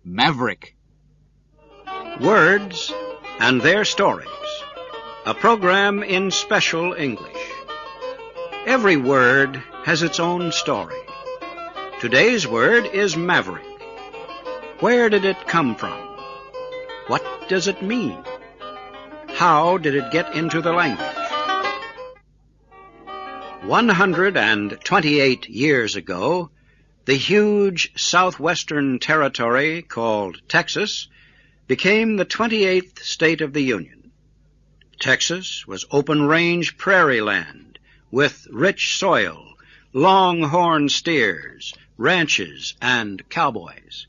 Maverick. Words and Their Stories, a program in special English. Every word has its own story. Today's word is maverick. Where did it come from? What does it mean? How did it get into the language? 128 years ago, the huge southwestern territory called Texas became the 28th state of the Union. Texas was open-range prairie land with rich soil, longhorn steers, ranches, and cowboys.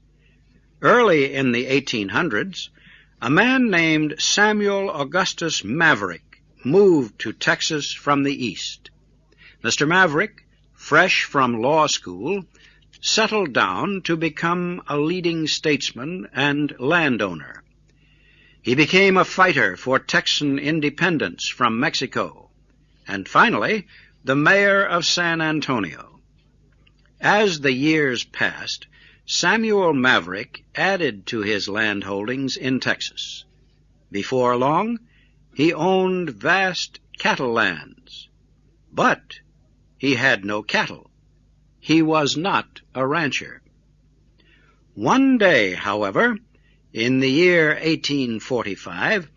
Early in the 1800s, a man named Samuel Augustus Maverick moved to Texas from the east. Mr. Maverick, fresh from law school, settled down to become a leading statesman and landowner. He became a fighter for Texan independence from Mexico, and finally, the mayor of San Antonio. As the years passed, Samuel Maverick added to his land holdings in Texas. Before long, he owned vast cattle lands. But he had no cattle. He was not a rancher. One day, however, in the year 1845,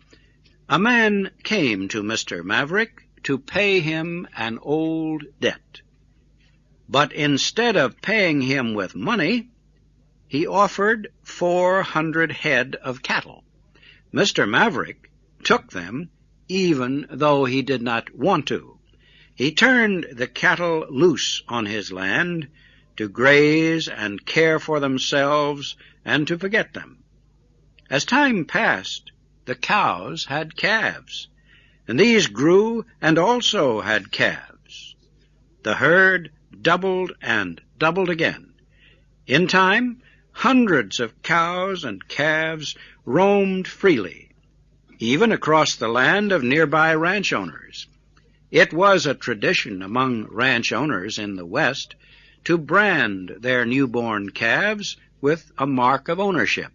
a man came to Mr. Maverick to pay him an old debt. But instead of paying him with money, he offered 400 head of cattle. Mr. Maverick took them even though he did not want to. He turned the cattle loose on his land to graze and care for themselves and to forget them. As time passed, the cows had calves, and these grew and also had calves. The herd doubled and doubled again. In time, hundreds of cows and calves roamed freely, even across the land of nearby ranch owners. It was a tradition among ranch owners in the West to brand their newborn calves with a mark of ownership.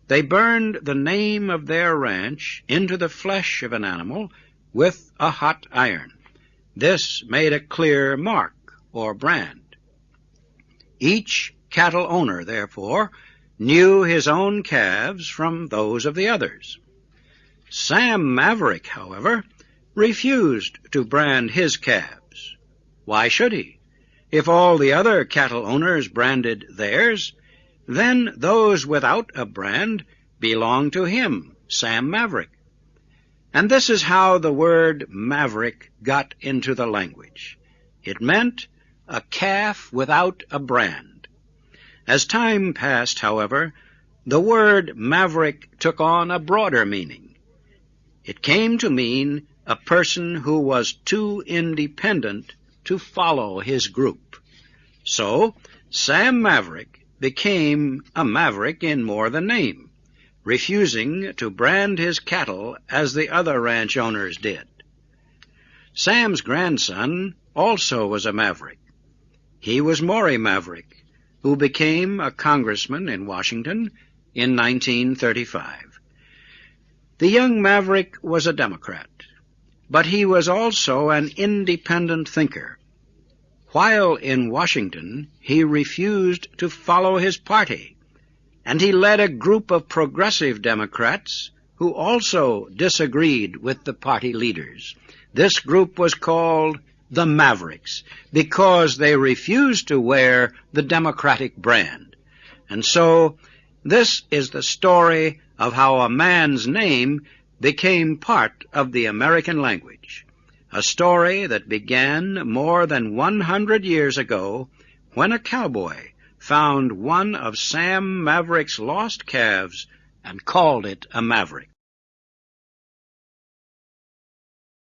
They burned the name of their ranch into the flesh of an animal with a hot iron. This made a clear mark or brand. Each cattle owner, therefore, knew his own calves from those of the others. Sam Maverick, however, refused to brand his calves. Why should he? If all the other cattle owners branded theirs, then those without a brand belonged to him, Sam Maverick. And this is how the word maverick got into the language. It meant a calf without a brand. As time passed, however, the word maverick took on a broader meaning. It came to mean a person who was too independent to follow his group. So, Sam Maverick became a maverick in more than name, refusing to brand his cattle as the other ranch owners did. Sam's grandson also was a maverick. He was Maury Maverick, who became a congressman in Washington in 1935. The young Maverick was a Democrat, but he was also an independent thinker. While in Washington, he refused to follow his party, and he led a group of progressive Democrats who also disagreed with the party leaders. This group was called the Mavericks because they refused to wear the Democratic brand. And so, this is the story of how a man's name became part of the American language, a story that began more than 100 years ago when a cowboy found one of Sam Maverick's lost calves and called it a maverick.